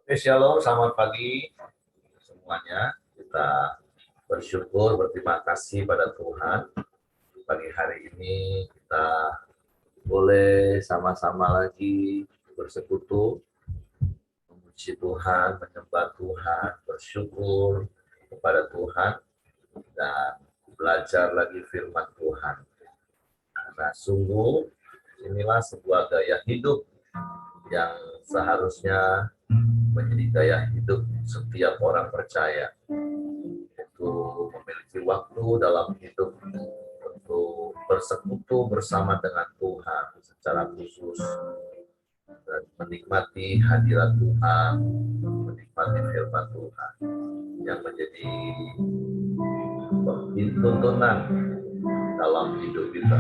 Shalom, selamat pagi semuanya. Kita bersyukur, berterima kasih pada Tuhan. Pagi hari ini kita boleh sama-sama lagi bersekutu, memuji Tuhan, menyembah Tuhan, bersyukur kepada Tuhan, dan belajar lagi firman Tuhan. Karena sungguh inilah sebuah gaya hidup yang seharusnya menjadi gaya hidup setiap orang percaya, untuk memiliki waktu dalam hidup untuk bersekutu bersama dengan Tuhan secara khusus dan menikmati hadirat Tuhan, menikmati firman Tuhan yang menjadi tuntunan dalam hidup kita.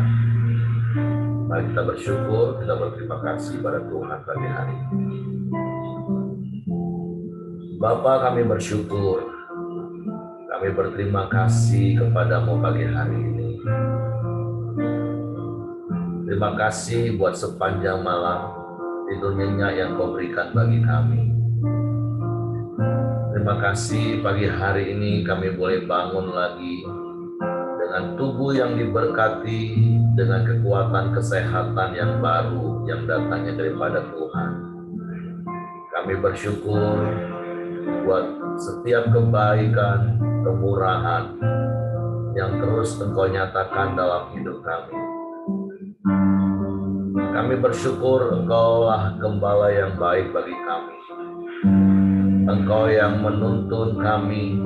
Mari kita bersyukur, kita berterima kasih pada Tuhan pagi hari ini. Bapa, kami bersyukur, kami berterima kasih kepadamu pagi hari ini. Terima kasih buat sepanjang malam tidur nyenyak yang kau berikan bagi kami. Terima kasih pagi hari ini kami boleh bangun lagi dengan tubuh yang diberkati, dengan kekuatan kesehatan yang baru yang datangnya daripada Tuhan. Kami bersyukur buat setiap kebaikan, kemurahan yang terus Engkau nyatakan dalam hidup kami. Kami bersyukur Engkaulah gembala yang baik bagi kami. Engkau yang menuntun kami,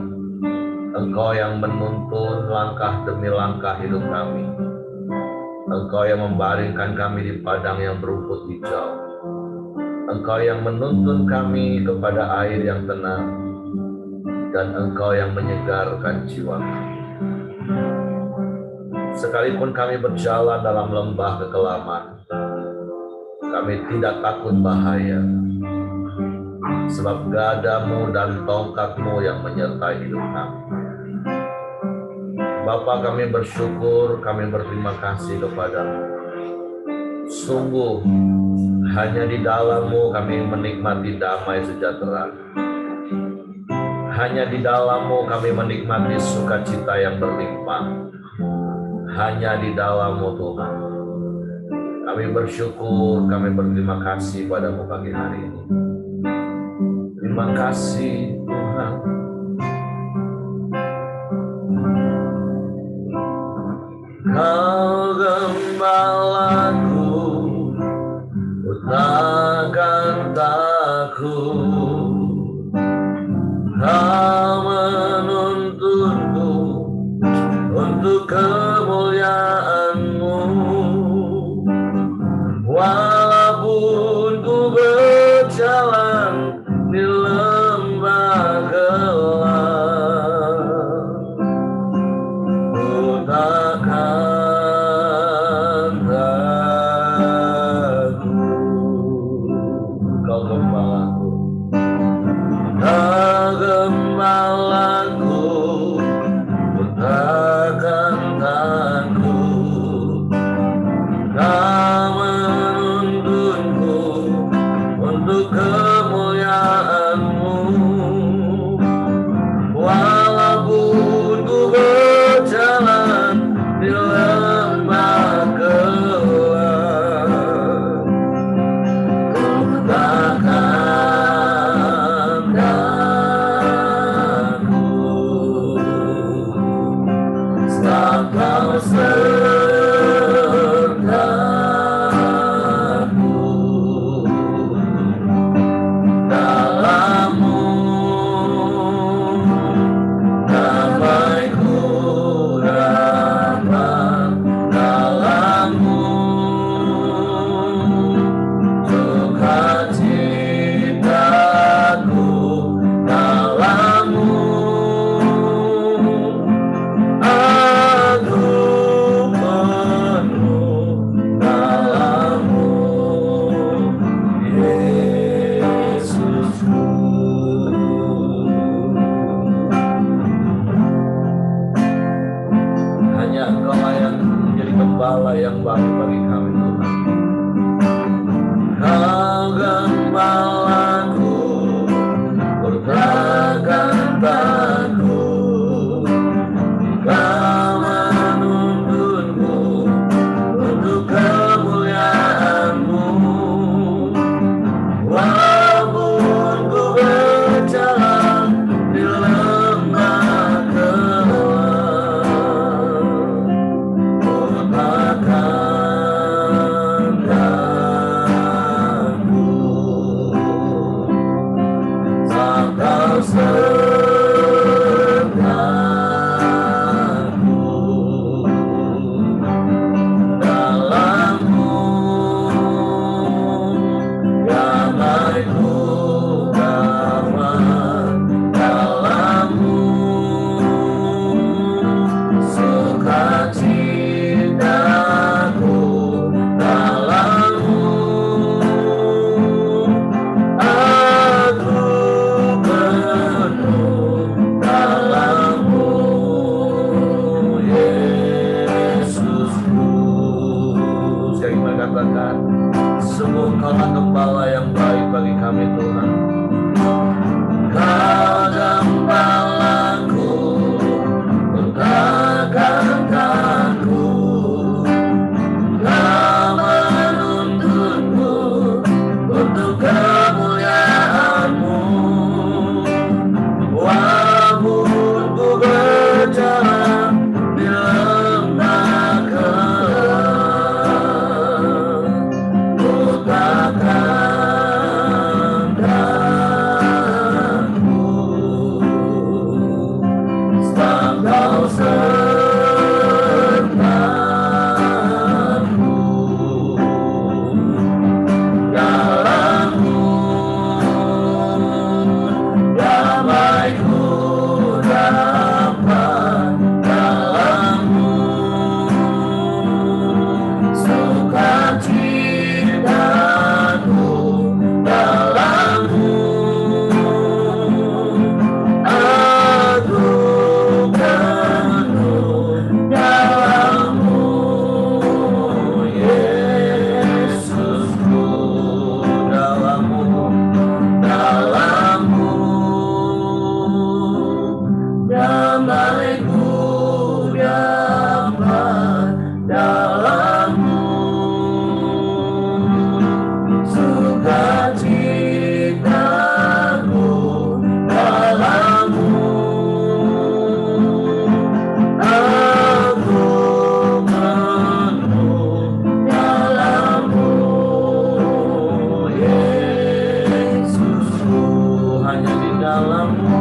Engkau yang menuntun langkah demi langkah hidup kami. Engkau yang membaringkan kami di padang yang berumput hijau. Engkau yang menuntun kami kepada air yang tenang, dan Engkau yang menyegarkan jiwa kami. Sekalipun kami berjalan dalam lembah kekelaman, kami tidak takut bahaya, sebab gadamu dan tongkatmu yang menyertai hidup kami. Bapa, kami bersyukur, kami berterima kasih kepadamu. Sungguh, hanya di dalammu kami menikmati damai sejahtera. Hanya di dalammu kami menikmati sukacita yang berlimpah. Hanya di dalammu Tuhan. Kami bersyukur, kami berterima kasih padamu pagi hari ini. Terima kasih Tuhan. Kau gembalaku, ku takkan takut. Kau menuntunku untuk kemuliaan-Mu. Walaupun ku berjalan di lembah gelap, ku takkan takut. Kau gembalaku, Kau gembalaku, ku takkan takut. Kau menuntunku untuk kemuliaan-Mu. Walaupun ku berjalan di lembah gelap, ku takkan takut. Sebab Kau sertaku, dalam-Mu damai-ku dapat, dalam-Mu sukacitaku, dalam-Mu aku penuh, dalam-Mu Yesusku. Hanya Engkau yang menjadi gembala yang baik bagi kami Tuhan. Kau gembalaku, Engkaulah gembala yang baik bagi kami Tuhan. Kau gembalaku, tegakkanku, kau menuntunku untuk kemuliaan-Mu. Walaupun ku berjalan di lembah gelap, ku takkan takut, sebab Kau sertaku. Dalam-Mu damai-ku dapat, dalam-Mu sukacitaku, dalam-Mu aku penuh, dalam-Mu Yesusku, dalam-Mu, dalam-Mu damai-ku dapat, dalam-Mu sukacitaku, dalam-Mu aku penuh, dalam-Mu Yesusku. Hanya di dalam-Mu,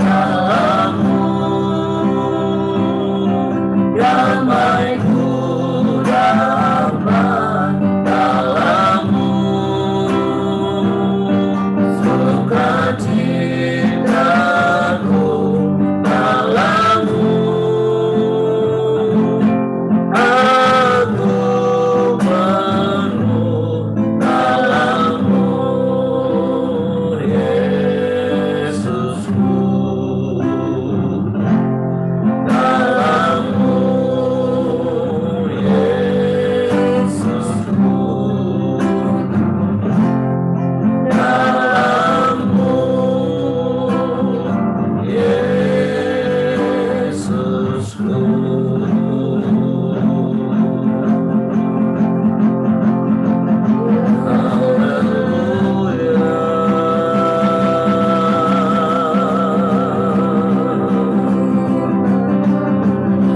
dalam-Mu damai-ku dapat, dalam-Mu sukacitaku, dalam-Mu aku penuh, dalam-Mu Yesusku, dalam-Mu Yesusku, dalam-Mu Yesusku.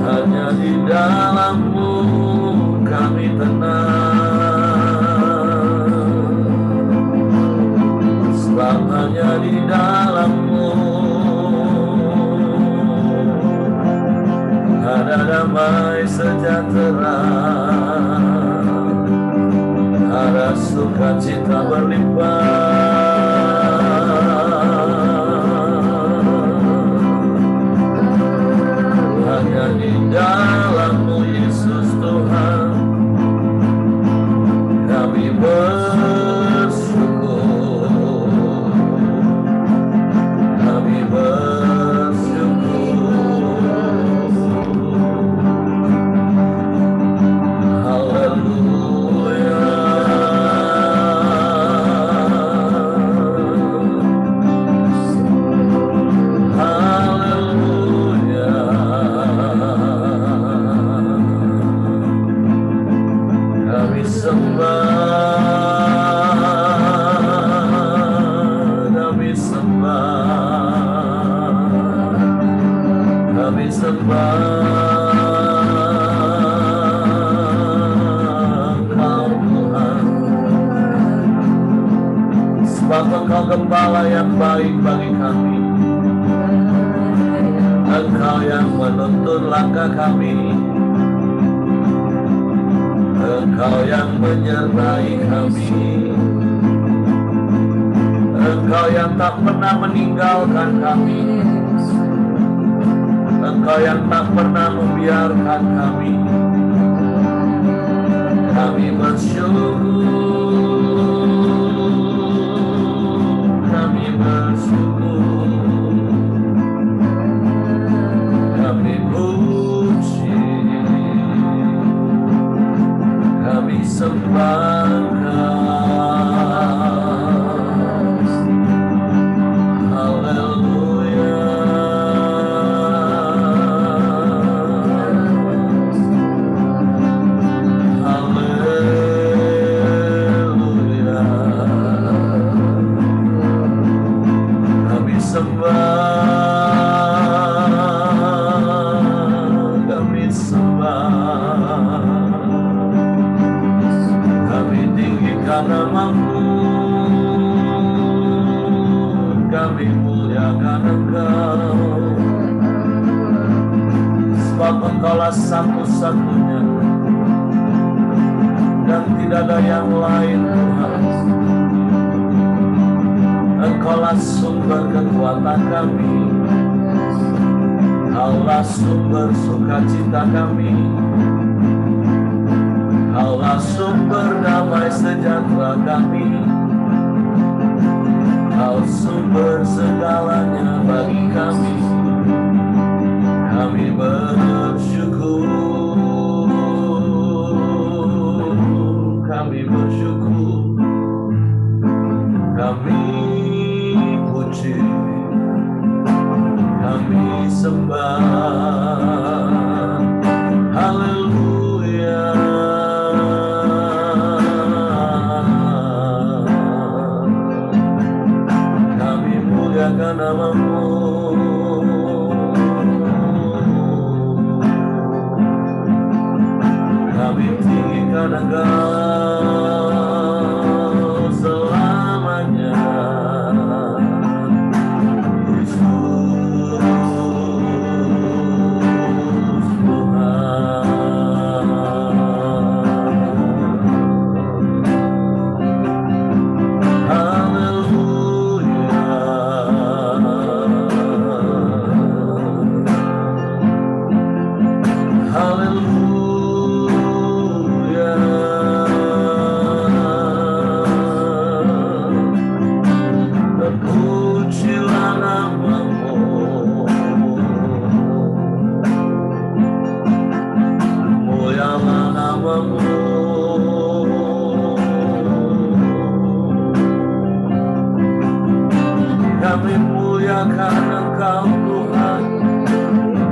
Hanya di dalam-Mu kami tenang, sebab hanya di dalam-Mu ada damai sejahtera, ada sukacita berlimpah. Hanya di dalam-Mu Yesus Tuhan kami bersyukur, kami bersyukur. Haleluya, haleluya. Kami sembah, kami sembah, kami sembah Engkau Tuhan, sebab Engkau gembala yang baik bagi kami. Engkau yang menuntun langkah kami, Engkau yang menyertai kami, Engkau yang tak pernah meninggalkan kami, Engkau yang tak pernah membiarkan kami. Kami bersyukur, kami bersyukur, kami puji, kami sembah Engkau. kami muliakan Engkau, sebab Engkaulah satu-satunya dan tidak ada yang lain Tuhan. Engkaulah sumber kekuatan kami, Engkaulah sumber sukacita kami, Engkaulah sumber damai sejahtera kami, Engkau sumber segalanya bagi kami. Kami bersyukur, kami bersyukur, kami puji, kami sembah. Haleluya. Kami muliakan nama-Mu. Kami tinggikan Engkau selamanya. Yesus Tuhan. Haleluya. Haleluya. Terpujilah nama-Mu, mulialah nama-Mu. Kami muliakan Engkau Tuhan,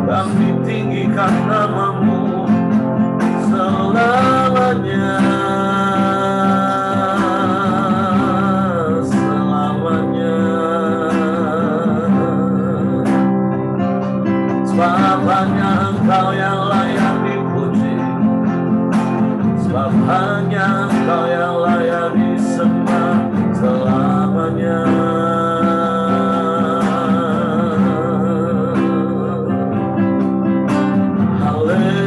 kami tinggikan nama-Mu selamanya, selamanya. Sebab hanya Engkau yang layak dipuji, sebab hanya Engkau yang layak disembah selamanya. Haleluya.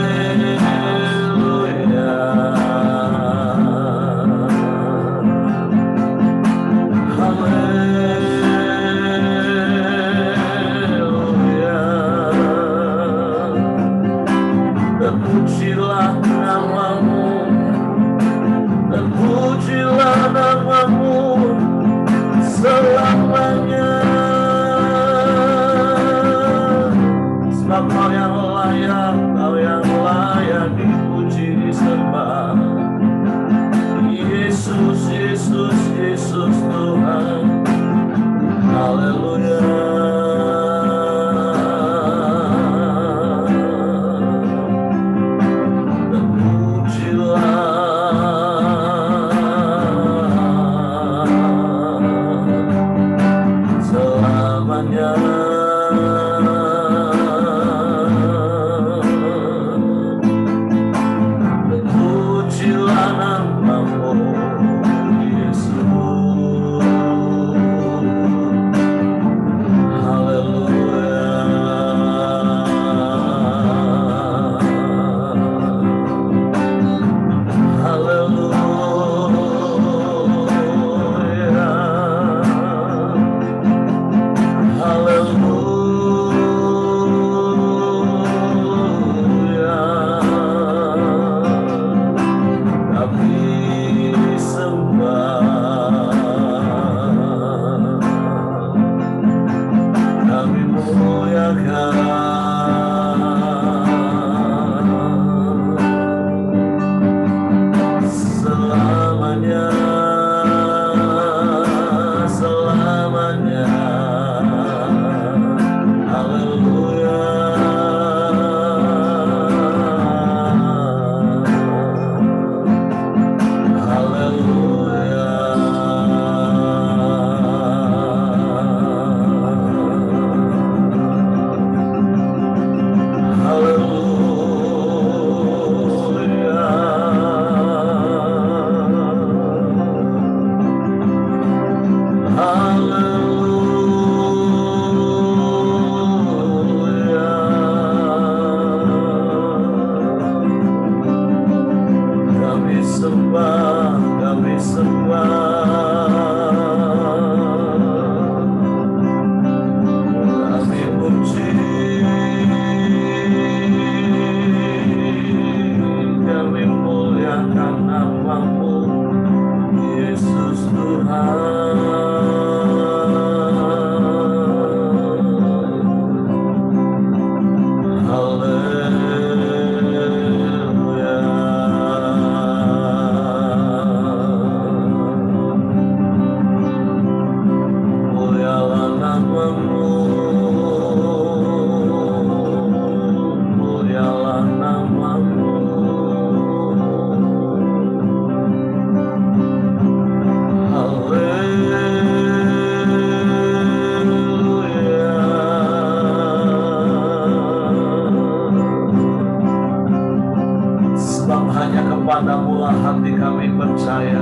Kepadamu-lah hati kami percaya,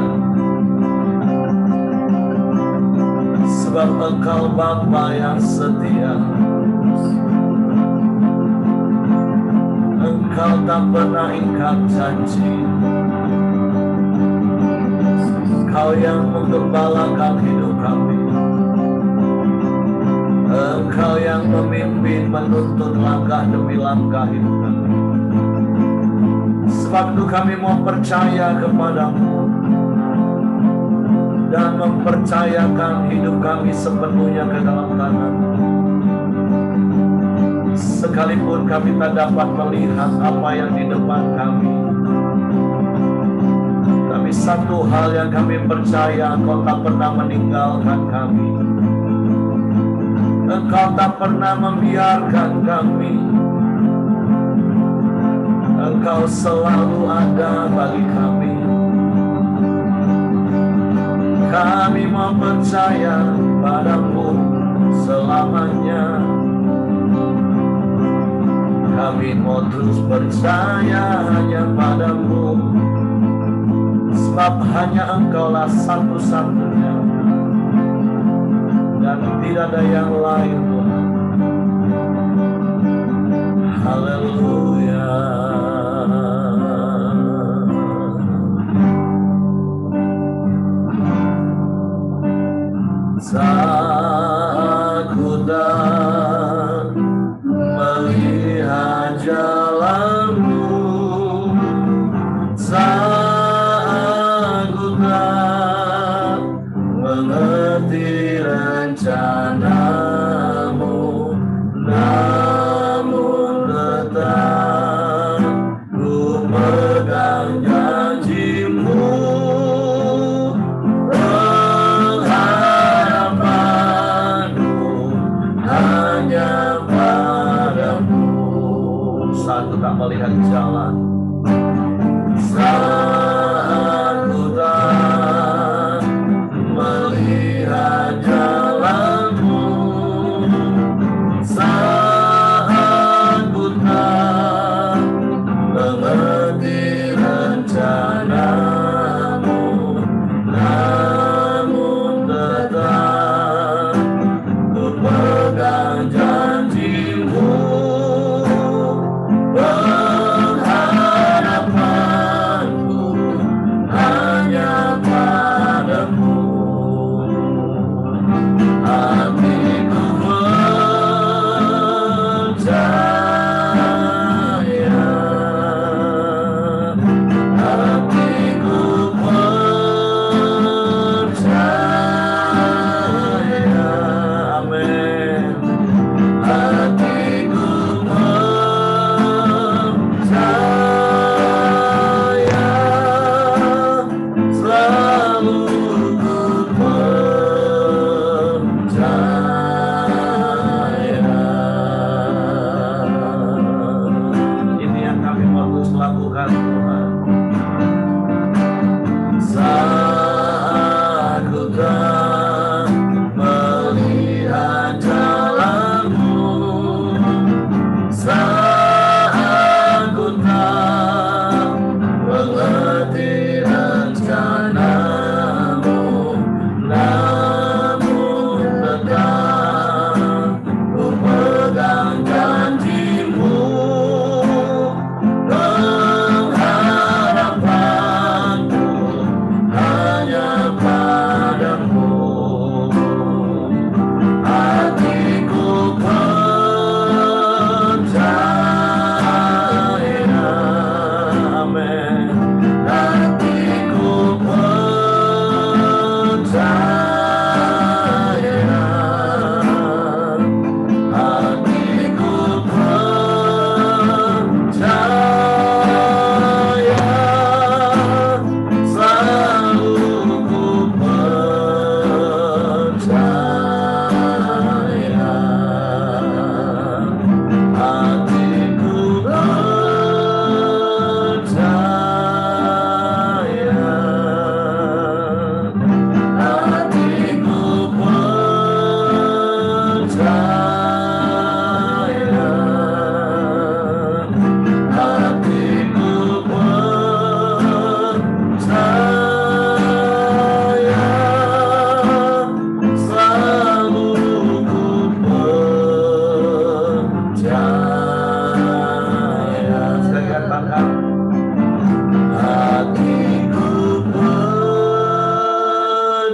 sebab Engkau Bapa yang setia. Engkau tak pernah ingkar janji. Engkau yang menggembalakan hidup kami. Engkau yang memimpin, menuntun langkah demi langkah hidup kami. Sebab itu kami mau percaya kepadamu dan mempercayakan hidup kami sepenuhnya ke dalam tangan-Mu. Sekalipun kami tak dapat melihat apa yang di depan kami, tapi satu hal yang kami percaya, Engkau tak pernah meninggalkan kami. Engkau tak pernah membiarkan kami. Engkau selalu ada bagi kami. Kami mau percaya padamu selamanya. Kami mau terus percaya hanya padamu, sebab hanya Engkaulah satu-satunya dan tidak ada yang lain, Tuhan. Haleluya. Aku tak melihat jalan-Mu, aku tak mengerti rencana-Mu, namun tetap ku pegang janji-Mu. Saat tak melihat jalan, saat ku tak melihat jalan-Mu,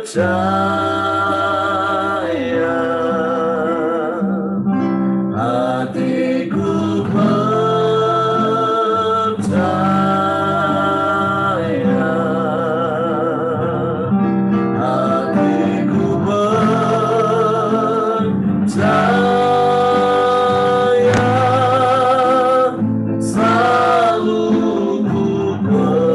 percaya, hatiku percaya, hatiku percaya, selalu ku percaya,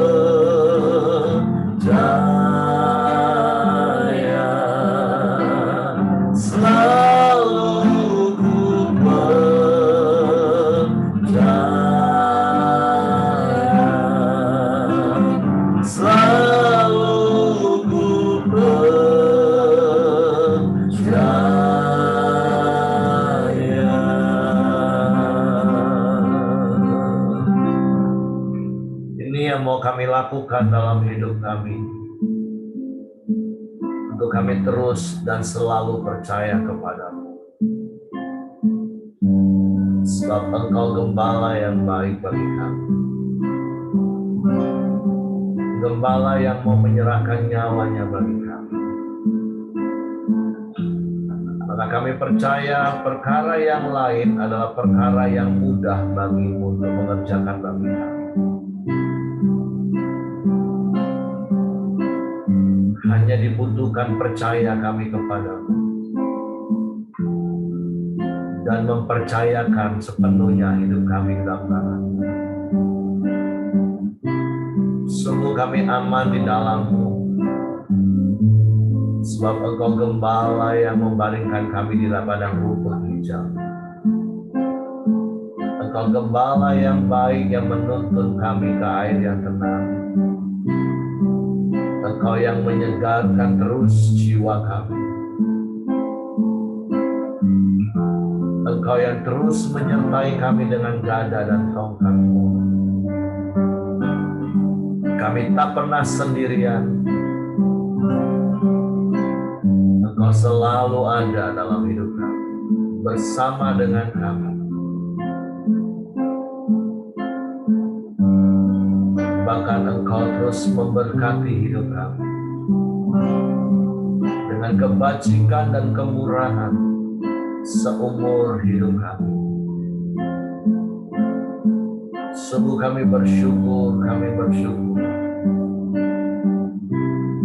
selalu ku percaya, selalu ku percaya. Ini yang mau kami lakukan dalam hidup kami, untuk kami terus dan selalu percaya kepadamu. Sebab Engkau gembala yang baik bagi kami. Gembala yang mau menyerahkan nyawanya bagi kami. Maka kami percaya perkara yang lain adalah perkara yang mudah bagimu untuk mengerjakan bagi kami. Hanya dibutuhkan percaya kami kepadamu dan mempercayakan sepenuhnya hidup kami dalam tangan-Mu. Sungguh kami aman di dalam-Mu, sebab Engkau gembala yang membaringkan kami di padang rumput hijau. Engkau gembala yang baik yang menuntun kami ke air yang tenang. Engkau yang menyegarkan terus jiwa kami. Engkau yang terus menyertai kami dengan gada dan tongkat-Mu. Kami tak pernah sendirian. Engkau selalu ada dalam hidup kami, bersama dengan kami. Bahkan Engkau terus memberkati hidup kami dengan kebajikan dan kemurahan seumur hidup kami. Sungguh kami bersyukur,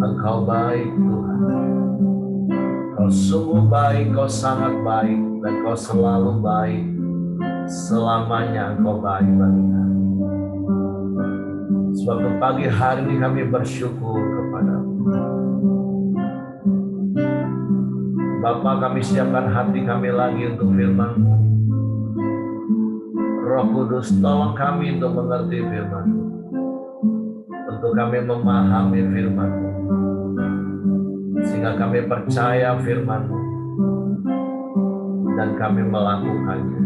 Engkau baik Tuhan. Kau sungguh baik, Kau sangat baik, dan Kau selalu baik. Selamanya Engkau baik bagi kami. Sebab pagi hari ini kami bersyukur kepada-Mu. Bapa, kami siapkan hati kami lagi untuk firman-Mu. Roh Kudus, tolong kami untuk mengerti firman-Mu, untuk kami memahami firman-Mu, sehingga kami percaya firman-Mu dan kami melakukannya.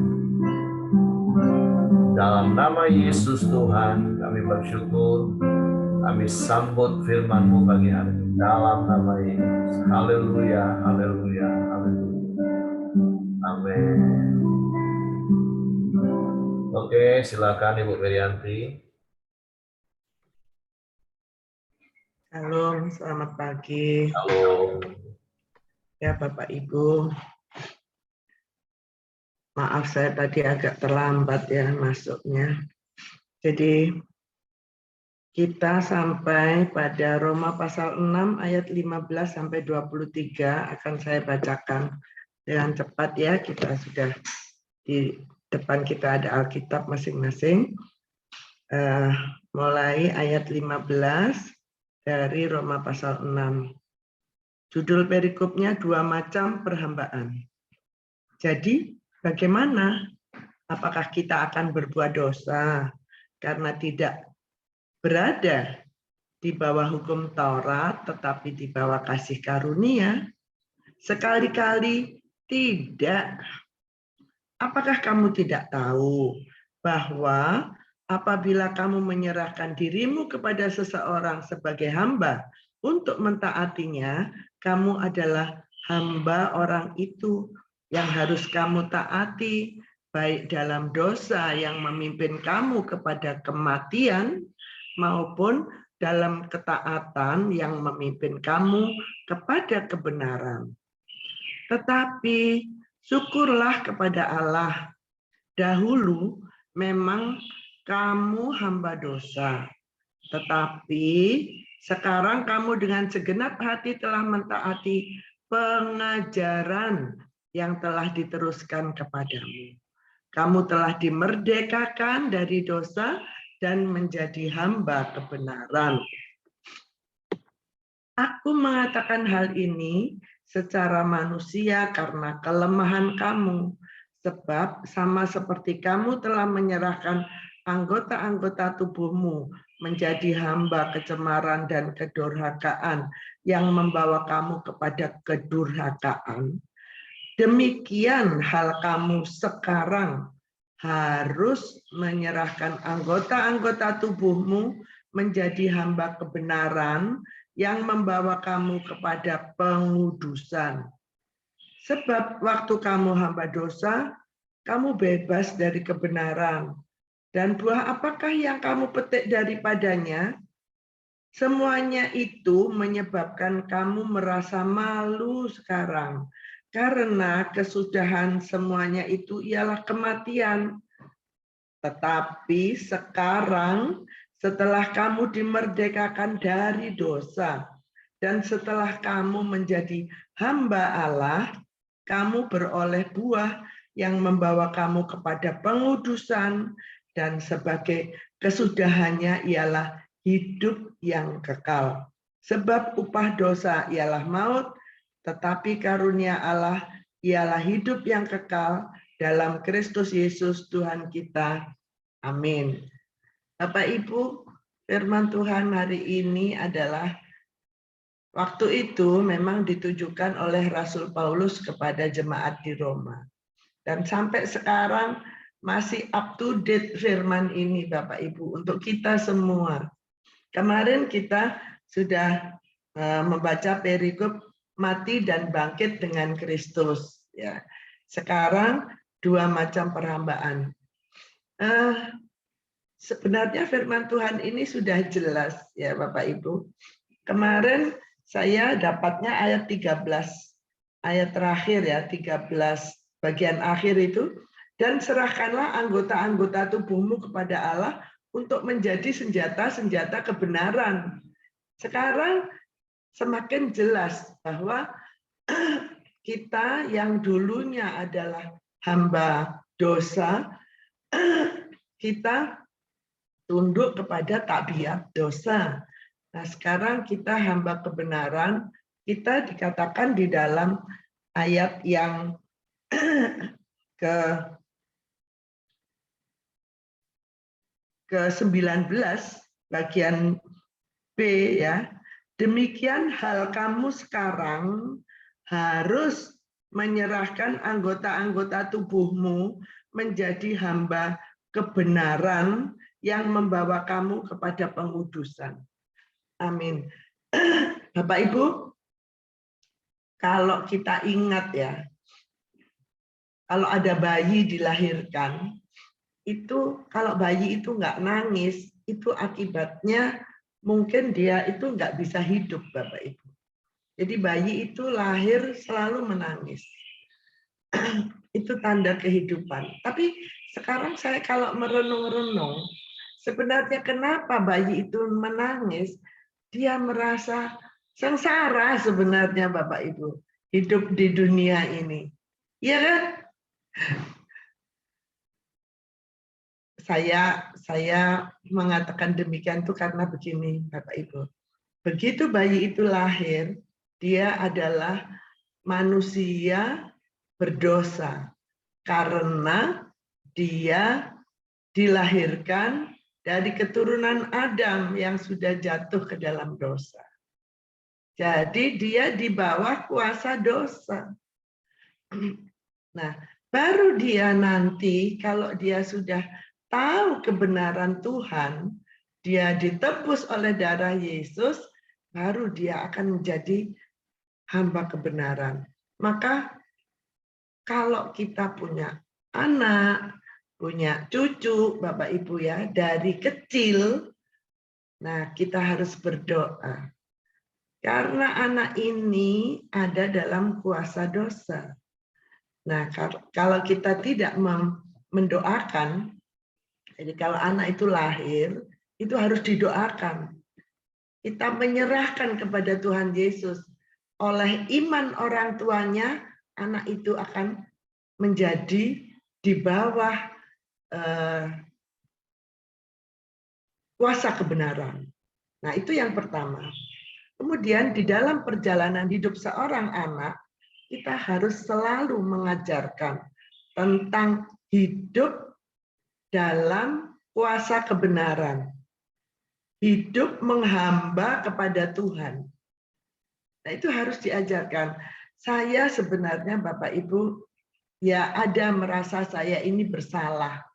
Dalam nama Yesus Tuhan, kami bersyukur, kami sambut firman-Mu pagi hari ini. Dalam nama Yesus. Haleluya, haleluya, haleluya. Amin. Oke, silakan Ibu Wirianti. Halo, selamat pagi. Halo. Ya, Bapak Ibu. Maaf saya tadi agak terlambat ya masuknya. Jadi kita sampai pada Roma pasal 6 ayat 15 sampai 23 akan saya bacakan dengan cepat ya. Kita sudah di depan kita ada Alkitab masing-masing. Mulai ayat 15 dari Roma pasal 6. Judul perikopnya 2 macam perhambaan. Jadi bagaimana? Apakah kita akan berbuat dosa karena tidak berada di bawah hukum Taurat tetapi di bawah kasih karunia? Sekali-kali tidak. Apakah kamu tidak tahu bahwa apabila kamu menyerahkan dirimu kepada seseorang sebagai hamba untuk mentaatinya, kamu adalah hamba orang itu yang harus kamu taati, baik dalam dosa yang memimpin kamu kepada kematian maupun dalam ketaatan yang memimpin kamu kepada kebenaran. Tetapi syukurlah kepada Allah, dahulu memang kamu hamba dosa, tetapi sekarang kamu dengan segenap hati telah mentaati pengajaran yang telah diteruskan kepadamu. Kamu telah dimerdekakan dari dosa dan menjadi hamba kebenaran. Aku mengatakan hal ini secara manusia karena kelemahan kamu, sebab sama seperti kamu telah menyerahkan anggota-anggota tubuhmu menjadi hamba kecemaran dan kedurhakaan yang membawa kamu kepada kedurhakaan. Demikian hal kamu sekarang harus menyerahkan anggota-anggota tubuhmu menjadi hamba kebenaran yang membawa kamu kepada pengudusan. Sebab waktu kamu hamba dosa, kamu bebas dari kebenaran. Dan buah apakah yang kamu petik daripadanya? Semuanya itu menyebabkan kamu merasa malu sekarang. Karena kesudahan semuanya itu ialah kematian. Tetapi sekarang setelah kamu dimerdekakan dari dosa dan setelah kamu menjadi hamba Allah, kamu beroleh buah yang membawa kamu kepada pengudusan dan sebagai kesudahannya ialah hidup yang kekal. Sebab upah dosa ialah maut, tetapi karunia Allah ialah hidup yang kekal dalam Kristus Yesus Tuhan kita. Amin. Bapak Ibu, firman Tuhan hari ini adalah waktu itu memang ditujukan oleh Rasul Paulus kepada jemaat di Roma. Dan sampai sekarang masih up to date firman ini Bapak Ibu untuk kita semua. Kemarin kita sudah membaca perikop mati dan bangkit dengan Kristus. Ya. Sekarang dua macam perhambaan. Sebenarnya firman Tuhan ini sudah jelas ya Bapak Ibu. Kemarin saya dapatnya ayat 13, ayat terakhir ya, 13 bagian akhir itu. Dan serahkanlah anggota-anggota tubuhmu kepada Allah untuk menjadi senjata-senjata kebenaran. Sekarang semakin jelas bahwa kita yang dulunya adalah hamba dosa, kita tunduk kepada tabiat dosa. Nah, sekarang kita hamba kebenaran, kita dikatakan di dalam ayat yang ke-19 bagian B ya. Demikian hal kamu sekarang harus menyerahkan anggota-anggota tubuhmu menjadi hamba kebenaran yang membawa kamu kepada pengudusan. Amin. Bapak Ibu, kalau kita ingat ya, kalau ada bayi dilahirkan, itu kalau bayi itu nggak nangis, itu akibatnya mungkin dia itu nggak bisa hidup, Bapak Ibu. Jadi bayi itu lahir selalu menangis. Itu tanda kehidupan. Tapi sekarang saya kalau merenung-renung, sebenarnya kenapa bayi itu menangis? Dia merasa sengsara sebenarnya Bapak Ibu, hidup di dunia ini. Iya kan? Saya mengatakan demikian itu karena begini Bapak Ibu. Begitu bayi itu lahir, dia adalah manusia berdosa karena dia dilahirkan dari keturunan Adam yang sudah jatuh ke dalam dosa. Jadi dia di bawah kuasa dosa. Nah, baru dia nanti kalau dia sudah tahu kebenaran Tuhan, dia ditebus oleh darah Yesus, baru dia akan menjadi hamba kebenaran. Maka kalau kita punya anak, punya cucu, Bapak Ibu ya, dari kecil Nah, kita harus berdoa. Karena anak ini ada dalam kuasa dosa. Nah, kalau kita tidak mendoakan, jadi kalau anak itu lahir, itu harus didoakan. Kita menyerahkan kepada Tuhan Yesus. Oleh iman orang tuanya, anak itu akan menjadi di bawah kuasa kebenaran. Nah, itu yang pertama. Kemudian di dalam perjalanan hidup seorang anak, kita harus selalu mengajarkan tentang hidup dalam kuasa kebenaran. Hidup menghamba kepada Tuhan. Nah, itu harus diajarkan. Saya sebenarnya Bapak Ibu, ya ada merasa saya ini bersalah.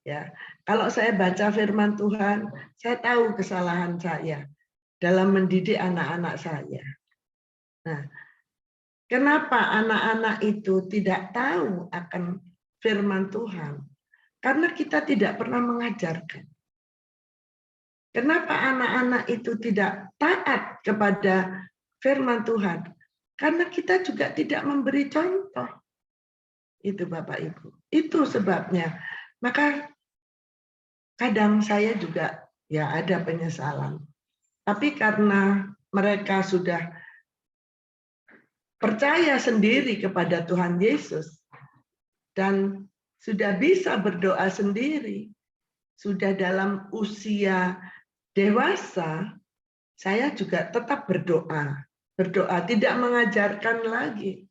Ya, kalau saya baca firman Tuhan, saya tahu kesalahan saya dalam mendidik anak-anak saya. Nah, kenapa anak-anak itu tidak tahu akan firman Tuhan? Karena kita tidak pernah mengajarkan. Kenapa anak-anak itu tidak taat kepada firman Tuhan? Karena kita juga tidak memberi contoh. Itu Bapak Ibu. Itu sebabnya. Maka kadang saya juga ya ada penyesalan. Tapi karena mereka sudah percaya sendiri kepada Tuhan Yesus dan sudah bisa berdoa sendiri, sudah dalam usia dewasa, saya juga tetap berdoa. Berdoa tidak mengajarkan lagi.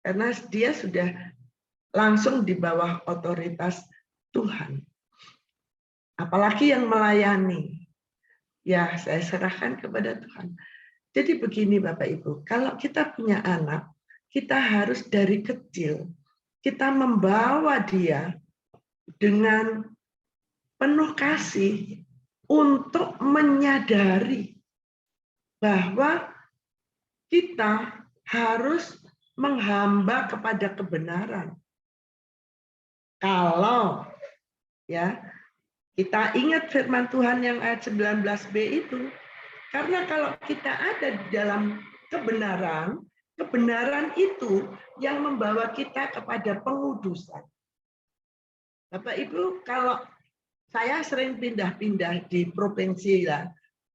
Karena dia sudah langsung di bawah otoritas Tuhan. Apalagi yang melayani. Ya, saya serahkan kepada Tuhan. Jadi begini Bapak Ibu, kalau kita punya anak, kita harus dari kecil, kita membawa dia dengan penuh kasih untuk menyadari bahwa kita harus menghamba kepada kebenaran. Kalau ya kita ingat firman Tuhan yang ayat 19b itu, karena kalau kita ada di dalam kebenaran, kebenaran itu yang membawa kita kepada pengudusan. Bapak Ibu, kalau saya sering pindah-pindah di provinsi lah,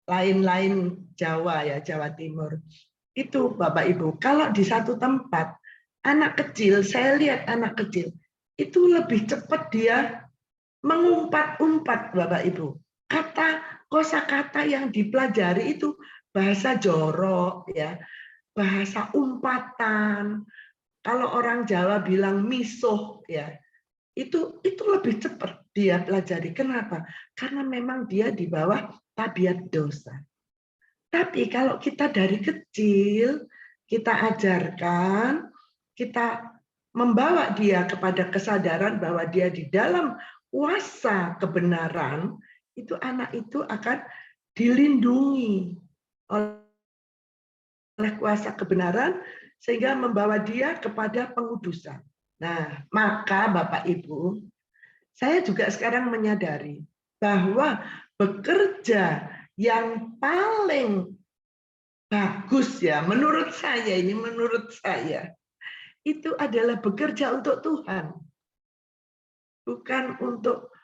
lain-lain Jawa ya, Jawa Timur. Itu Bapak Ibu, kalau di satu tempat, anak kecil, saya lihat anak kecil, itu lebih cepat dia mengumpat-umpat Bapak Ibu. Kosakata yang dipelajari itu bahasa jorok ya, bahasa umpatan. Kalau orang Jawa bilang misuh ya, itu lebih cepat dia pelajari. Kenapa? Karena memang dia di bawah tabiat dosa. Tapi kalau kita dari kecil kita ajarkan, kita membawa dia kepada kesadaran bahwa dia di dalam kuasa kebenaran, itu anak itu akan dilindungi oleh kuasa kebenaran sehingga membawa dia kepada pengudusan. Nah, maka Bapak Ibu, saya juga sekarang menyadari bahwa bekerja yang paling bagus ya, menurut saya, itu adalah bekerja untuk Tuhan. Bukan untuk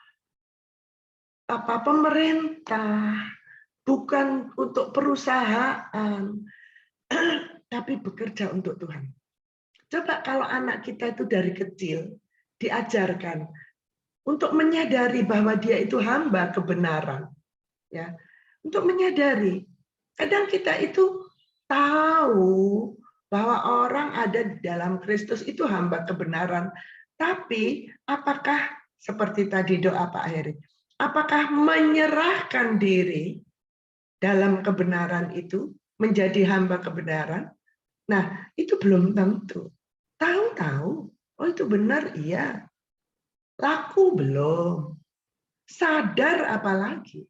pemerintah, bukan untuk perusahaan, tapi bekerja untuk Tuhan. Coba kalau anak kita itu dari kecil diajarkan untuk menyadari bahwa dia itu hamba kebenaran, ya, untuk menyadari. Kadang kita itu tahu bahwa orang ada di dalam Kristus itu hamba kebenaran, tapi apakah seperti tadi doa Pak Heri, apakah menyerahkan diri dalam kebenaran itu menjadi hamba kebenaran? Nah, itu belum tentu. Tahu-tahu, oh itu benar, iya. Laku belum. Sadar apalagi.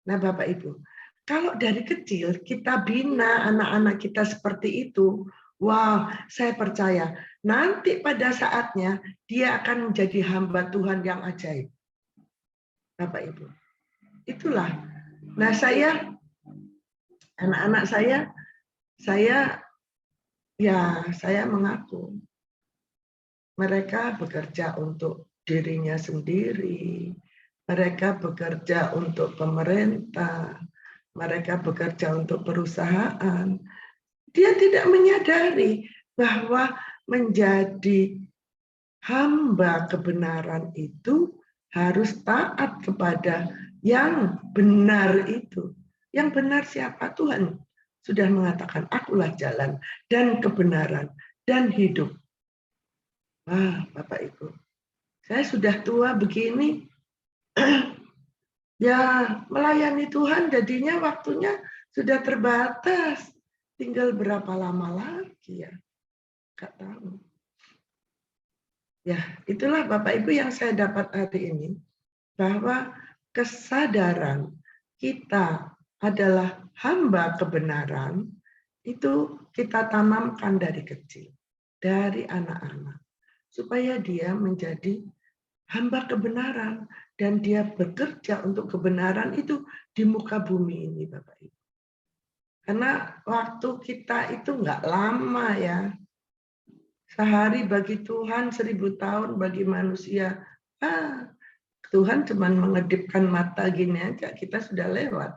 Nah, Bapak Ibu, kalau dari kecil kita bina anak-anak kita seperti itu, wow, saya percaya nanti pada saatnya dia akan menjadi hamba Tuhan yang ajaib. Bapak Ibu, itulah Nah, anak-anak saya mengaku mereka bekerja untuk dirinya sendiri, mereka bekerja untuk pemerintah, mereka bekerja untuk perusahaan. Dia tidak menyadari bahwa menjadi hamba kebenaran itu harus taat kepada yang benar itu. Yang benar siapa? Tuhan sudah mengatakan, akulah jalan dan kebenaran dan hidup. Wah, Bapak Ibu, saya sudah tua begini, ya melayani Tuhan jadinya waktunya sudah terbatas. Tinggal berapa lama lagi ya? Nggak tahu. Ya, itulah Bapak Ibu yang saya dapat hari ini, bahwa kesadaran kita adalah hamba kebenaran, itu kita tanamkan dari kecil, dari anak-anak, supaya dia menjadi hamba kebenaran, dan dia bekerja untuk kebenaran itu di muka bumi ini, Bapak Ibu. Karena waktu kita itu nggak lama ya. Sehari bagi Tuhan, 1000 tahun bagi manusia. Tuhan cuma mengedipkan mata gini aja, kita sudah lewat.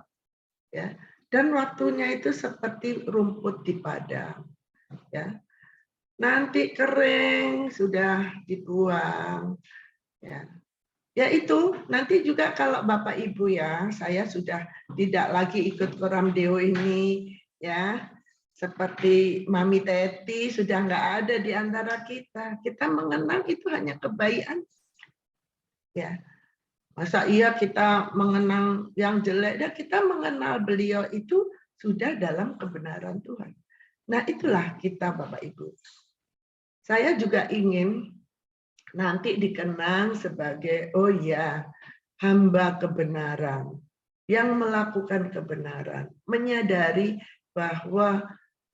Ya. Dan waktunya itu seperti rumput di padang. Ya. Nanti kering, sudah dibuang. Ya. Ya itu, nanti juga kalau Bapak Ibu ya, saya sudah tidak lagi ikut koram deo ini, ya. Seperti Mami Teti sudah nggak ada di antara kita. Kita mengenang itu hanya kebaikan. Ya, masa iya kita mengenang yang jelek? Dan kita mengenal beliau itu sudah dalam kebenaran Tuhan. Nah itulah kita Bapak Ibu. Saya juga ingin nanti dikenang sebagai, oh ya, hamba kebenaran, yang melakukan kebenaran, menyadari bahwa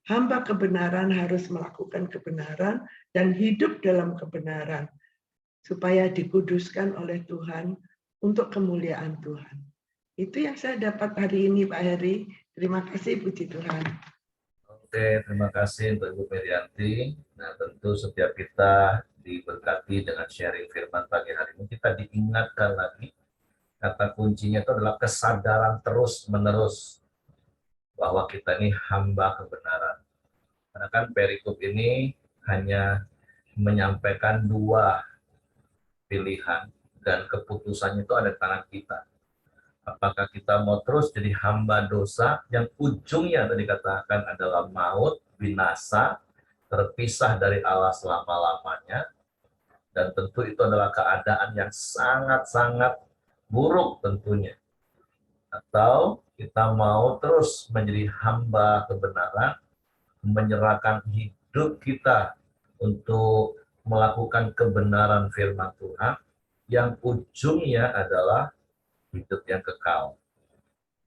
hamba kebenaran harus melakukan kebenaran dan hidup dalam kebenaran, supaya dikuduskan oleh Tuhan untuk kemuliaan Tuhan. Itu yang saya dapat hari ini, Pak Heri. Terima kasih, puji Tuhan. Oke, terima kasih untuk Ibu Merianti. Nah, tentu setiap kita diberkati dengan sharing firman pagi hari ini, kita diingatkan lagi, kata kuncinya itu adalah kesadaran terus-menerus bahwa kita ini hamba kebenaran. Karena kan perikop ini hanya menyampaikan 2 pilihan, dan keputusannya itu ada di tangan kita. Apakah kita mau terus jadi hamba dosa yang ujungnya tadi katakan adalah maut, binasa, terpisah dari Allah selama-lamanya, dan tentu itu adalah keadaan yang sangat-sangat buruk tentunya. Atau kita mau terus menjadi hamba kebenaran, menyerahkan hidup kita untuk melakukan kebenaran firman Tuhan, yang ujungnya adalah hidup yang kekal.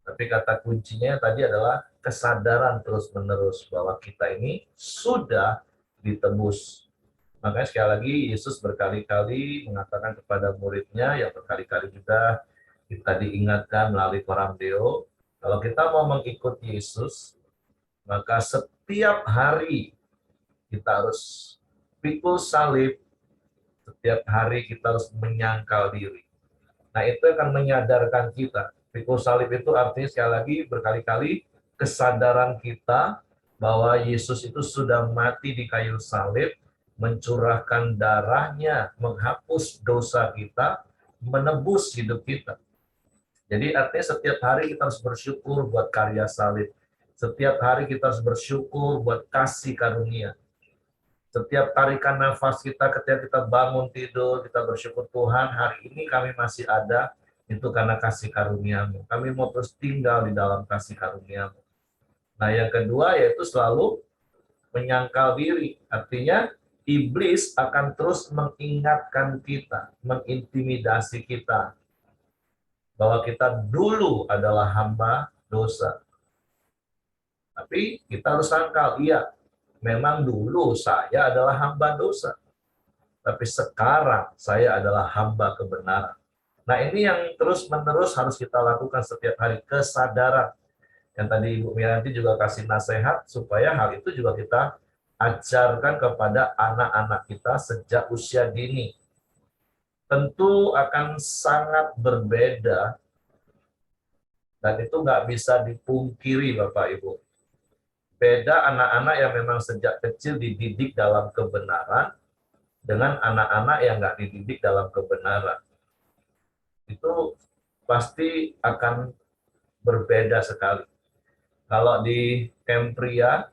Tapi kata kuncinya tadi adalah kesadaran terus-menerus bahwa kita ini sudah ditebus. Makanya sekali lagi Yesus berkali-kali mengatakan kepada muridnya, yang berkali-kali juga kita diingatkan melalui koram deo, kalau kita mau mengikuti Yesus, maka setiap hari kita harus pikul salib, setiap hari kita harus menyangkal diri. Nah, itu akan menyadarkan kita. Pikul salib itu artinya sekali lagi berkali-kali kesadaran kita bahwa Yesus itu sudah mati di kayu salib, mencurahkan darahnya, menghapus dosa kita, menebus hidup kita. Jadi artinya setiap hari kita harus bersyukur buat karya salib. Setiap hari kita harus bersyukur buat kasih karunia. Setiap tarikan nafas kita ketika kita bangun tidur, kita bersyukur, Tuhan hari ini kami masih ada, itu karena kasih karunia-Mu. Kami mau terus tinggal di dalam kasih karunia-Mu. Nah yang kedua yaitu selalu menyangkal diri. Artinya iblis akan terus mengingatkan kita, mengintimidasi kita, bahwa kita dulu adalah hamba dosa. Tapi kita harus sangkal, iya, memang dulu saya adalah hamba dosa. Tapi sekarang saya adalah hamba kebenaran. Nah, ini yang terus-menerus harus kita lakukan setiap hari, kesadaran. Yang tadi Ibu Miranti juga kasih nasihat, supaya hal itu juga kita ajarkan kepada anak-anak kita sejak usia dini. Tentu akan sangat berbeda, dan itu nggak bisa dipungkiri, Bapak Ibu. Beda anak-anak yang memang sejak kecil dididik dalam kebenaran, dengan anak-anak yang nggak dididik dalam kebenaran. Itu pasti akan berbeda sekali. Kalau di camp pria,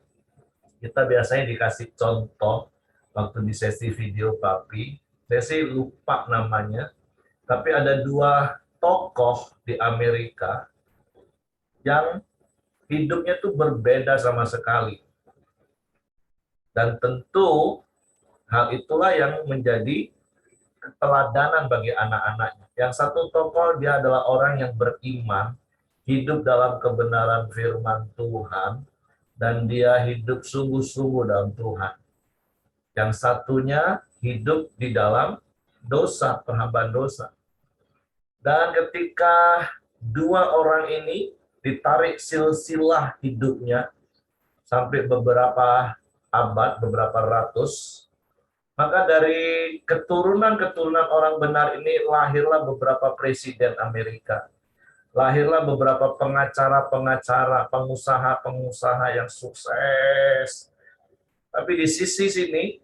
kita biasanya dikasih contoh waktu di sesi video papi, saya sih lupa namanya, tapi ada dua tokoh di Amerika yang hidupnya tuh berbeda sama sekali. Dan tentu hal itulah yang menjadi keteladanan bagi anak-anaknya. Yang satu tokoh dia adalah orang yang beriman, hidup dalam kebenaran firman Tuhan, dan dia hidup sungguh-sungguh dalam Tuhan. Yang satunya hidup di dalam dosa, perhambaan dosa. Dan ketika dua orang ini ditarik silsilah hidupnya sampai beberapa abad, beberapa ratus, maka dari keturunan-keturunan orang benar ini lahirlah beberapa presiden Amerika. Lahirlah beberapa pengacara-pengacara, pengusaha-pengusaha yang sukses. Tapi di sisi sini,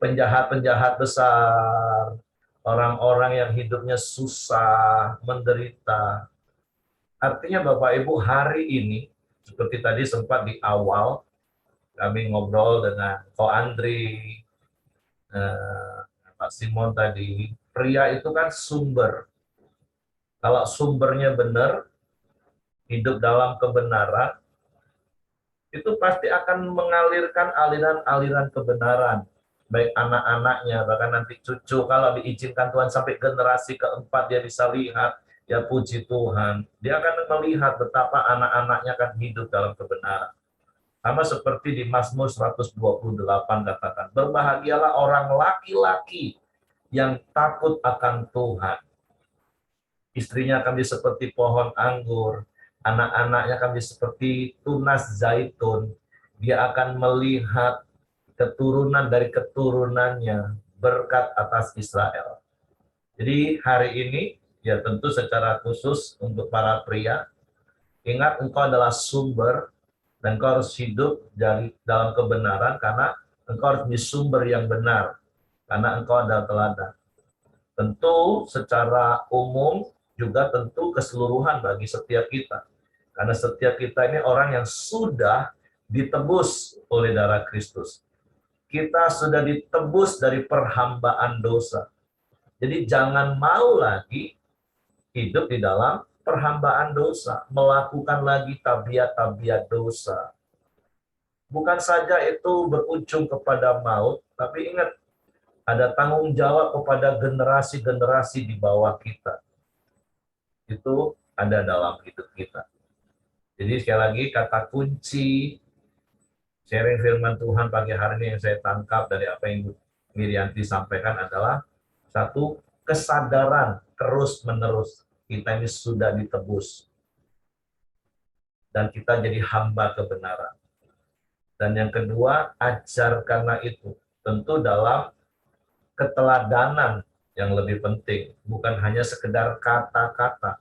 penjahat-penjahat besar, orang-orang yang hidupnya susah, menderita. Artinya Bapak Ibu, hari ini, seperti tadi sempat di awal, kami ngobrol dengan Ko Andri, Pak Simon tadi, pria itu kan sumber. Kalau sumbernya benar, hidup dalam kebenaran, itu pasti akan mengalirkan aliran-aliran kebenaran. Baik anak-anaknya, bahkan nanti cucu, kalau diizinkan Tuhan sampai generasi keempat dia bisa lihat, ya puji Tuhan. Dia akan melihat betapa anak-anaknya akan hidup dalam kebenaran. Sama seperti di Mazmur 128 katakan, berbahagialah orang laki-laki yang takut akan Tuhan. Istrinya akan menjadi seperti pohon anggur, anak-anaknya akan menjadi seperti tunas zaitun. Dia akan melihat keturunan dari keturunannya, berkat atas Israel. Jadi hari ini, ya tentu secara khusus untuk para pria, ingat engkau adalah sumber, dan engkau harus hidup dalam kebenaran, karena engkau harus menjadi sumber yang benar, karena engkau adalah teladan. Tentu secara umum juga tentu keseluruhan bagi setiap kita. Karena setiap kita ini orang yang sudah ditebus oleh darah Kristus. Kita sudah ditebus dari perhambaan dosa. Jadi jangan mau lagi hidup di dalam perhambaan dosa, melakukan lagi tabiat-tabiat dosa. Bukan saja itu berujung kepada maut, tapi ingat, ada tanggung jawab kepada generasi-generasi di bawah kita. Itu ada dalam hidup kita. Jadi sekali lagi, kata kunci sharing firman Tuhan pagi hari ini yang saya tangkap dari apa yang Mirianti sampaikan adalah, satu, kesadaran terus-menerus. Kita ini sudah ditebus. Dan kita jadi hamba kebenaran. Dan yang kedua, ajarkanlah itu. Tentu dalam keteladanan yang lebih penting, bukan hanya sekedar kata-kata.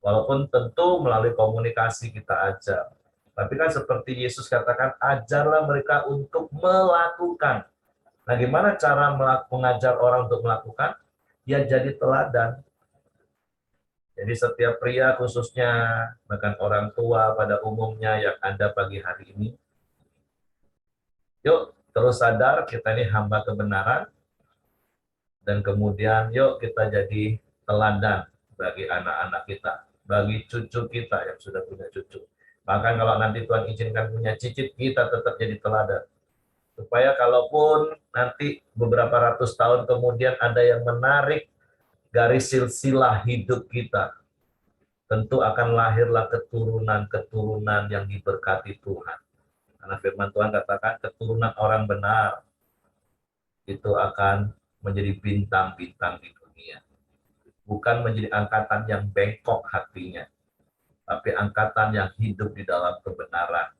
Walaupun tentu melalui komunikasi kita ajar. Tapi kan seperti Yesus katakan, ajarlah mereka untuk melakukan. Nah, gimana cara mengajar orang untuk melakukan? Ya jadi teladan. Jadi setiap pria khususnya, bahkan orang tua pada umumnya yang ada pagi hari ini, yuk terus sadar kita ini hamba kebenaran, dan kemudian yuk kita jadi teladan bagi anak-anak kita, bagi cucu kita yang sudah punya cucu. Bahkan kalau nanti Tuhan izinkan punya cicit, kita tetap jadi teladan. Supaya kalaupun nanti beberapa ratus tahun kemudian ada yang menarik garis silsilah hidup kita, tentu akan lahirlah keturunan-keturunan yang diberkati Tuhan. Karena firman Tuhan katakan, keturunan orang benar itu akan menjadi bintang-bintang di dunia. bukan menjadi angkatan yang bengkok hatinya, tapi angkatan yang hidup di dalam kebenaran.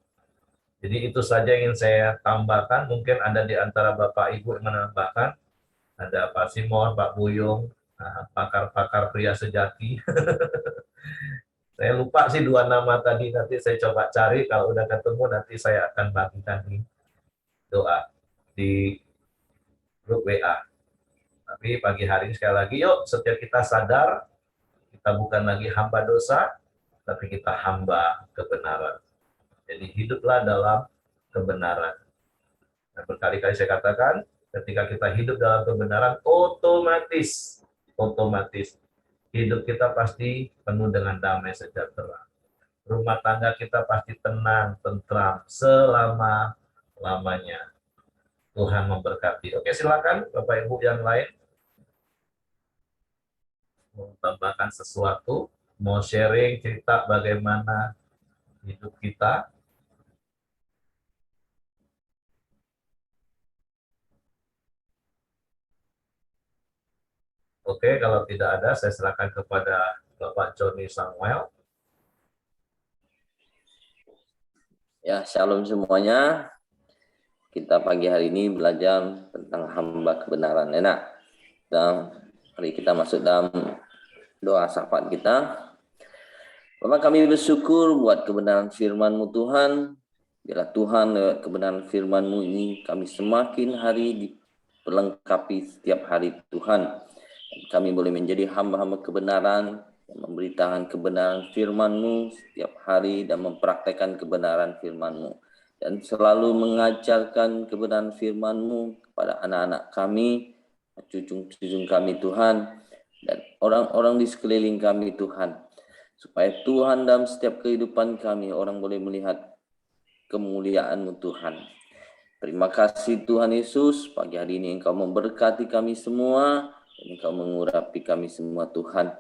Jadi itu saja yang ingin saya tambahkan. Mungkin ada di antara Bapak Ibu yang menambahkan, ada Pak Simon, Pak Buyung, pakar-pakar pria sejati. Saya lupa sih dua nama tadi, nanti saya coba cari, kalau udah ketemu nanti saya akan bagikan di doa di grup WA. Tapi pagi hari ini sekali lagi, yuk setiap kita sadar, kita bukan lagi hamba dosa, tapi kita hamba kebenaran. Jadi hiduplah dalam kebenaran. Dan berkali-kali saya katakan, ketika kita hidup dalam kebenaran, otomatis hidup kita pasti penuh dengan damai sejahtera. Rumah tangga kita pasti tenang, tentram, selama-lamanya. Tuhan memberkati. Oke, silakan Bapak Ibu yang lain mau tambahkan sesuatu, mau sharing cerita bagaimana hidup kita. Oke, kalau tidak ada, saya serahkan kepada Bapak Joni Samuel. Ya, shalom semuanya. Kita pagi hari ini belajar tentang hamba kebenaran. Enak. Dan mari kita masuk dalam doa syafaat kita. Bapak, kami bersyukur buat kebenaran firman-Mu Tuhan. Biarlah Tuhan lewat kebenaran firman-Mu ini kami semakin hari diperlengkapi setiap hari Tuhan. Dan kami boleh menjadi hamba-hamba kebenaran yang memberitakan kebenaran firman-Mu setiap hari dan mempraktekkan kebenaran firman-Mu. Dan selalu mengajarkan kebenaran firman-Mu kepada anak-anak kami, cucu-cucu kami Tuhan, dan orang-orang di sekeliling kami Tuhan. Supaya Tuhan dalam setiap kehidupan kami, orang boleh melihat kemuliaan-Mu Tuhan. Terima kasih Tuhan Yesus, pagi hari ini Engkau memberkati kami semua, dan Engkau mengurapi kami semua Tuhan.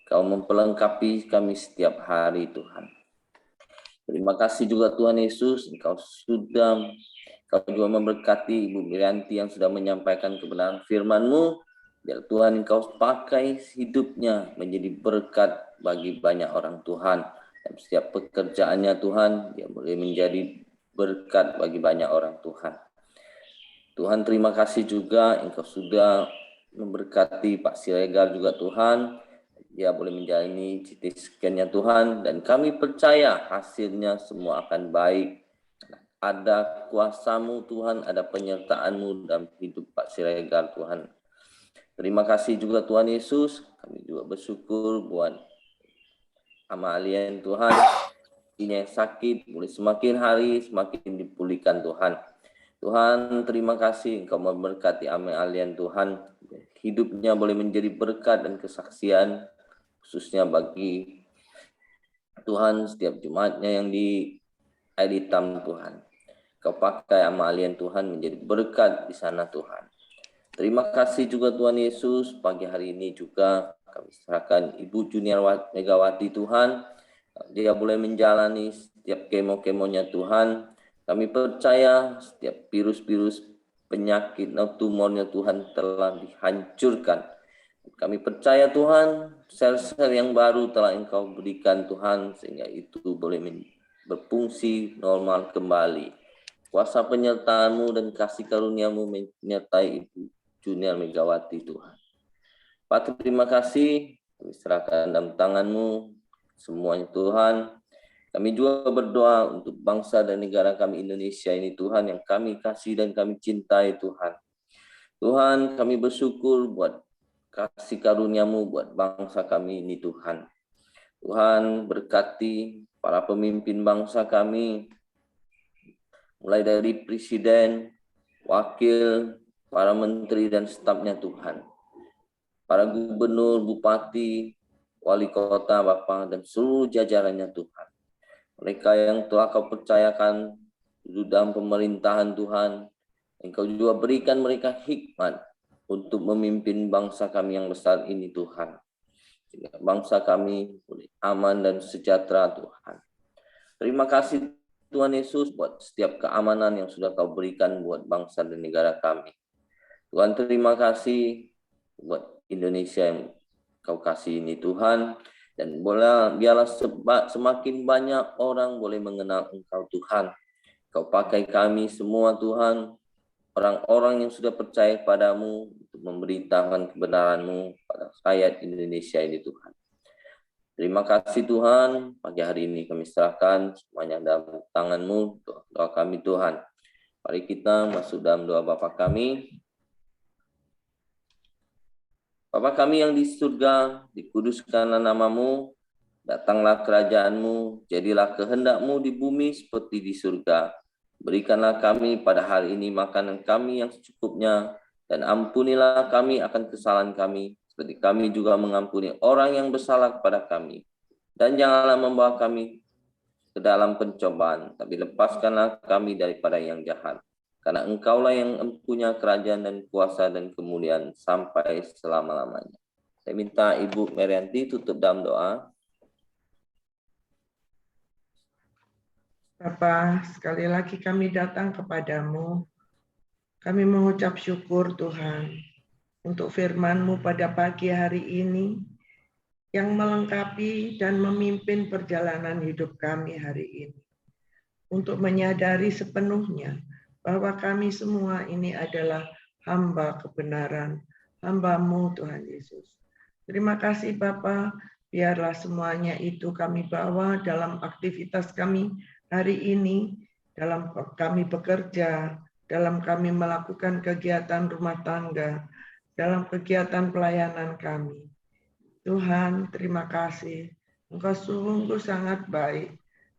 Engkau memperlengkapi kami setiap hari Tuhan. Terima kasih juga Tuhan Yesus, Engkau juga memberkati Ibu Mirianti yang sudah menyampaikan kebenaran firman-Mu. Biar Tuhan Engkau pakai hidupnya menjadi berkat bagi banyak orang Tuhan. Dan setiap pekerjaannya Tuhan, dia boleh menjadi berkat bagi banyak orang Tuhan. Tuhan terima kasih juga Engkau sudah memberkati Pak Siregar juga Tuhan. Dia boleh menjalani CT scan-nya Tuhan. Dan kami percaya hasilnya semua akan baik. Ada kuasa-Mu Tuhan, ada penyertaan-Mu dalam hidup Pak Siregar Tuhan. Terima kasih juga Tuhan Yesus. Kami juga bersyukur buat Amalian Tuhan. Ini yang sakit boleh semakin hari semakin dipulihkan Tuhan. Tuhan terima kasih Engkau memberkati Amalian Tuhan. Hidupnya boleh menjadi berkat dan kesaksian khususnya bagi Tuhan setiap Jumatnya yang di air hitam Tuhan. Kau pakai Amalian Tuhan menjadi berkat di sana Tuhan. Terima kasih juga Tuhan Yesus, pagi hari ini juga kami serahkan Ibu Junior Megawati Tuhan. Dia boleh menjalani setiap kemo-kemonya Tuhan. Kami percaya setiap virus-virus penyakit atau tumornya Tuhan telah dihancurkan. Kami percaya Tuhan, sel-sel yang baru telah Engkau berikan Tuhan, sehingga itu boleh berfungsi normal kembali. Kuasa penyertaan-Mu dan kasih karunia-Mu menyertai Ibu Junior Megawati Tuhan. Pak, terima kasih. Kami serahkan dalam tangan-Mu semuanya Tuhan. Kami juga berdoa untuk bangsa dan negara kami Indonesia ini Tuhan, yang kami kasih dan kami cintai Tuhan. Tuhan, kami bersyukur buat kasih karunia-Mu buat bangsa kami ini Tuhan. Tuhan berkati para pemimpin bangsa kami, mulai dari presiden, wakil, para menteri dan stafnya Tuhan, para gubernur, bupati, wali kota, Bapak, dan seluruh jajarannya Tuhan. Mereka yang telah Kau percayakan duduk dalam pemerintahan Tuhan, Engkau juga berikan mereka hikmat untuk memimpin bangsa kami yang besar ini Tuhan. Sehingga bangsa kami boleh aman dan sejahtera Tuhan. Terima kasih Tuhan Yesus buat setiap keamanan yang sudah Kau berikan buat bangsa dan negara kami. Tuhan terima kasih buat Indonesia yang Kau kasih ini Tuhan, dan biarlah semakin banyak orang boleh mengenal Engkau Tuhan. Kau pakai kami semua Tuhan, orang-orang yang sudah percaya padamu untuk memberitakan kebenaran-Mu pada rakyat Indonesia ini Tuhan. Terima kasih Tuhan, pagi hari ini kami serahkan semuanya dalam tangan-Mu, doa kami Tuhan. Mari kita masuk dalam doa Bapa kami. Bapa kami yang di surga, dikuduskanlah nama-Mu, datanglah kerajaan-Mu, jadilah kehendak-Mu di bumi seperti di surga. Berikanlah kami pada hari ini makanan kami yang secukupnya, dan ampunilah kami akan kesalahan kami, seperti kami juga mengampuni orang yang bersalah kepada kami. Dan janganlah membawa kami ke dalam pencobaan, tapi lepaskanlah kami daripada yang jahat. Karena Engkaulah yang punya kerajaan dan kuasa dan kemuliaan sampai selama-lamanya. Saya minta Ibu Merianti tutup dalam doa. Bapa, sekali lagi kami datang kepadamu. Kami mengucap syukur Tuhan untuk firman-Mu pada pagi hari ini yang melengkapi dan memimpin perjalanan hidup kami hari ini. Untuk menyadari sepenuhnya bahwa kami semua ini adalah hamba kebenaran, hamba-Mu Tuhan Yesus. Terima kasih Bapa, biarlah semuanya itu kami bawa dalam aktivitas kami hari ini, dalam kami bekerja, dalam kami melakukan kegiatan rumah tangga, dalam kegiatan pelayanan kami. Tuhan, terima kasih. Engkau sungguh sangat baik.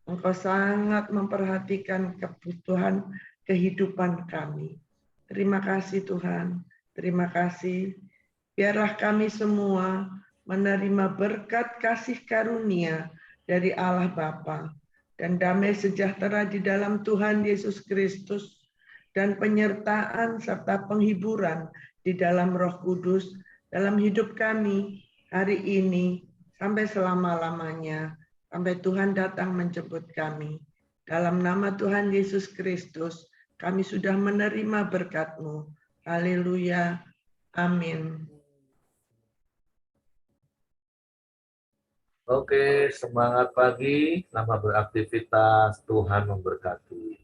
Engkau sangat memperhatikan kebutuhan kehidupan kami. Terima kasih Tuhan. Terima kasih. Biarlah kami semua menerima berkat kasih karunia dari Allah Bapa dan damai sejahtera di dalam Tuhan Yesus Kristus dan penyertaan serta penghiburan di dalam Roh Kudus dalam hidup kami hari ini sampai selama-lamanya, sampai Tuhan datang menjemput kami. Dalam nama Tuhan Yesus Kristus, kami sudah menerima berkat-Mu. Haleluya. Amin. Oke, semangat pagi, selamat beraktivitas, Tuhan memberkati.